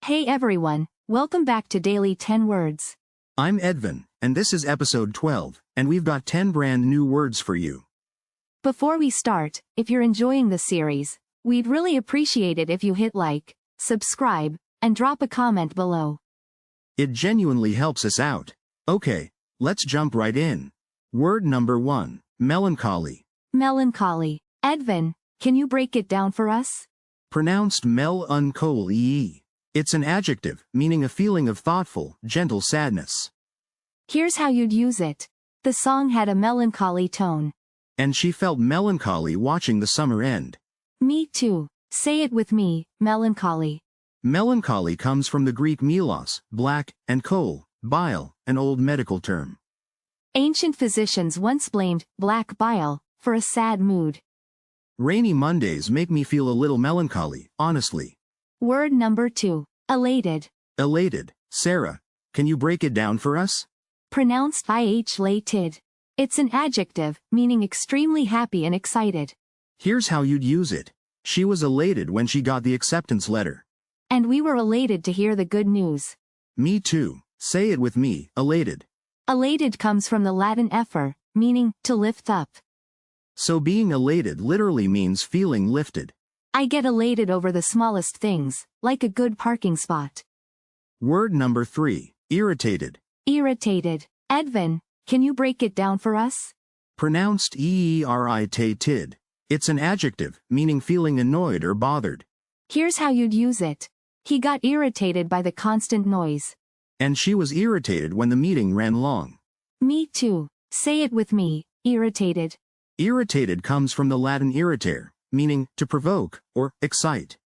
Hey everyone, welcome back to Daily 10 Words. I'm Edvin, and this is episode 12, and we've got 10 brand new words for you. Before we start, if you're enjoying the series, we'd really appreciate it if you hit like, subscribe, and drop a comment below. It genuinely helps us out. Okay, let's jump right in. Word number 1, melancholy. Melancholy. Edvin, can you break it down for us? Pronounced melancholy. It's an adjective, meaning a feeling of thoughtful, gentle sadness. Here's how you'd use it. The song had a melancholy tone. And she felt melancholy watching the summer end. Me too. Say it with me, melancholy. Melancholy comes from the Greek melos, black, and chol, bile, an old medical term. Ancient physicians once blamed black bile for a sad mood. Rainy Mondays make me feel a little melancholy, honestly. Word number 2, elated. Elated. Serah, can you break it down for us? Pronounced elated. It's an adjective, meaning extremely happy and excited. Here's how you'd use it. She was elated when she got the acceptance letter. And we were elated to hear the good news. Me too. Say it with me, elated. Elated comes from the Latin effer, meaning to lift up. So being elated literally means feeling lifted. I get elated over the smallest things, like a good parking spot. Word number 3, irritated. Irritated. Edvin, can you break it down for us? Pronounced irritated. It's an adjective, meaning feeling annoyed or bothered. Here's how you'd use it. He got irritated by the constant noise. And she was irritated when the meeting ran long. Me too. Say it with me, irritated. Irritated comes from the Latin irritare, meaning to provoke or excite.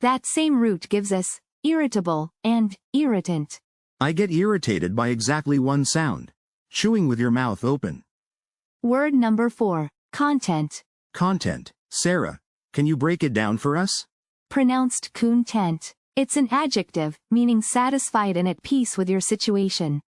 That same root gives us irritable and irritant. I get irritated by exactly one sound. Chewing with your mouth open. Word number 4, content. Content. Serah, can you break it down for us? Pronounced content. It's an adjective, meaning satisfied and at peace with your situation.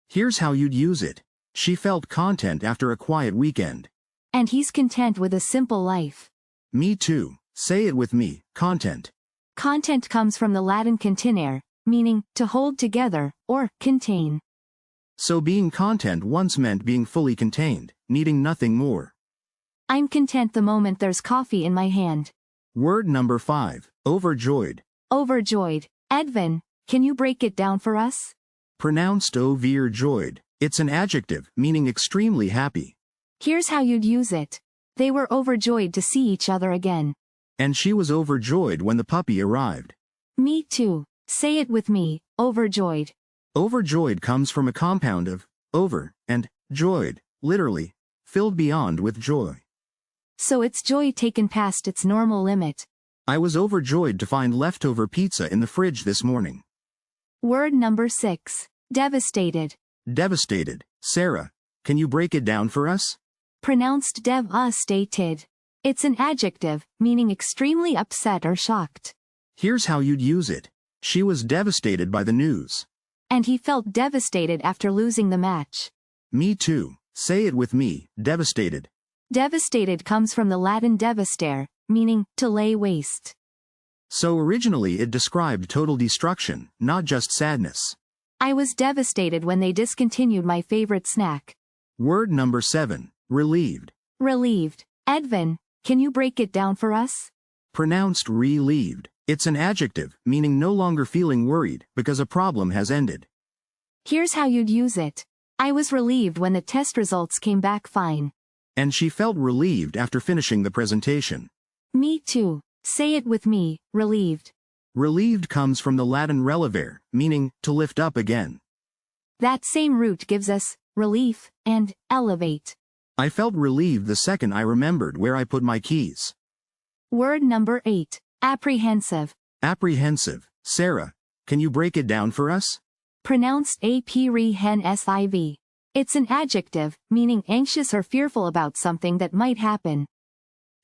Here's how you'd use it. She felt content after a quiet weekend. And he's content with a simple life. Me too. Say it with me, content. Content comes from the Latin contenere, meaning to hold together or contain. So being content once meant being fully contained, needing nothing more. I'm content the moment there's coffee in my hand. Word number 5, overjoyed. Overjoyed. Edvin, can you break it down for us? Pronounced overjoyed. It's an adjective, meaning extremely happy. Here's how you'd use it. They were overjoyed to see each other again. And she was overjoyed when the puppy arrived. Me too. Say it with me, overjoyed. Overjoyed comes from a compound of over and joyed, literally, filled beyond with joy. So it's joy taken past its normal limit. I was overjoyed to find leftover pizza in the fridge this morning. Word number 6, devastated. Devastated. Serah, can you break it down for us? Pronounced devastated. It's an adjective, meaning extremely upset or shocked. Here's how you'd use it. She was devastated by the news. And he felt devastated after losing the match. Me too. Say it with me, devastated. Devastated comes from the Latin devastare, meaning to lay waste. So originally it described total destruction, not just sadness. I was devastated when they discontinued my favorite snack. Word number 7, relieved. Relieved. Edvin, can you break it down for us? Pronounced relieved. It's an adjective, meaning no longer feeling worried because a problem has ended. Here's how you'd use it. I was relieved when the test results came back fine. And she felt relieved after finishing the presentation. Me too. Say it with me, relieved. Relieved comes from the Latin relevare, meaning to lift up again. That same root gives us relief and elevate. I felt relieved the second I remembered where I put my keys. Word number 8, apprehensive. Apprehensive. Serah, can you break it down for us? Pronounced apprehensive. It's an adjective, meaning anxious or fearful about something that might happen.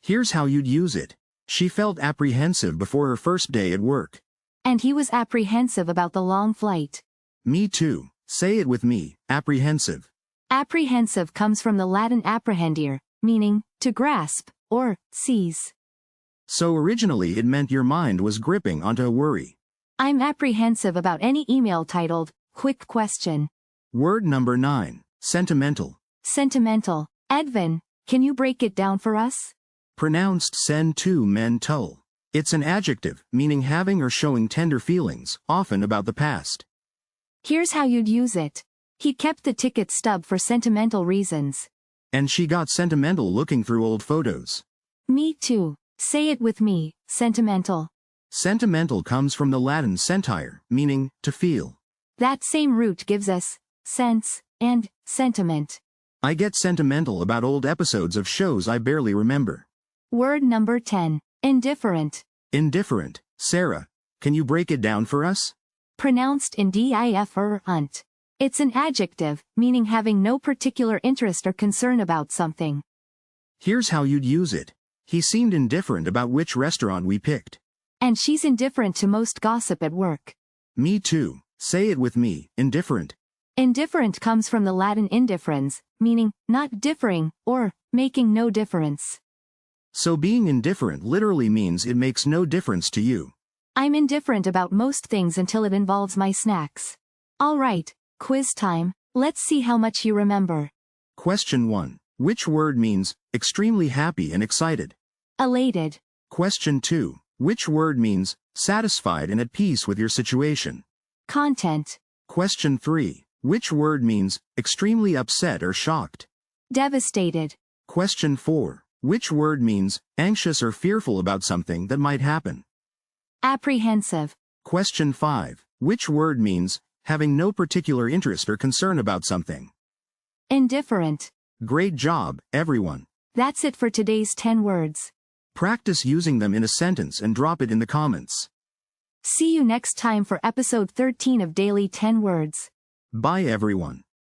Here's how you'd use it. She felt apprehensive before her first day at work. And he was apprehensive about the long flight. Me too. Say it with me, apprehensive. Apprehensive comes from the Latin apprehendere, meaning to grasp or seize. So originally it meant your mind was gripping onto a worry. I'm apprehensive about any email titled, Quick Question. Word number 9. Sentimental. Sentimental. Edvin, can you break it down for us? Pronounced sentimental. It's an adjective, meaning having or showing tender feelings, often about the past. Here's how you'd use it. He kept the ticket stub for sentimental reasons. And she got sentimental looking through old photos. Me too. Say it with me, sentimental. Sentimental comes from the Latin sentire, meaning to feel. That same root gives us sense and sentiment. I get sentimental about old episodes of shows I barely remember. Word number 10. Indifferent. Indifferent. Serah, can you break it down for us? Pronounced indifferent. It's an adjective, meaning having no particular interest or concern about something. Here's how you'd use it. He seemed indifferent about which restaurant we picked. And she's indifferent to most gossip at work. Me too. Say it with me, indifferent. Indifferent comes from the Latin indifferens, meaning not differing, or making no difference. So being indifferent literally means it makes no difference to you. I'm indifferent about most things until it involves my snacks. Alright, quiz time, let's see how much you remember. Question 1. Which word means extremely happy and excited? Elated. Question 2. Which word means satisfied and at peace with your situation? Content. Question 3. Which word means extremely upset or shocked? Devastated. Question 4. Which word means anxious or fearful about something that might happen? Apprehensive. Question 5. Which word means having no particular interest or concern about something? Indifferent. Great job, everyone. That's it for today's 10 words. Practice using them in a sentence and drop it in the comments. See you next time for episode 13 of Daily 10 Words. Bye everyone.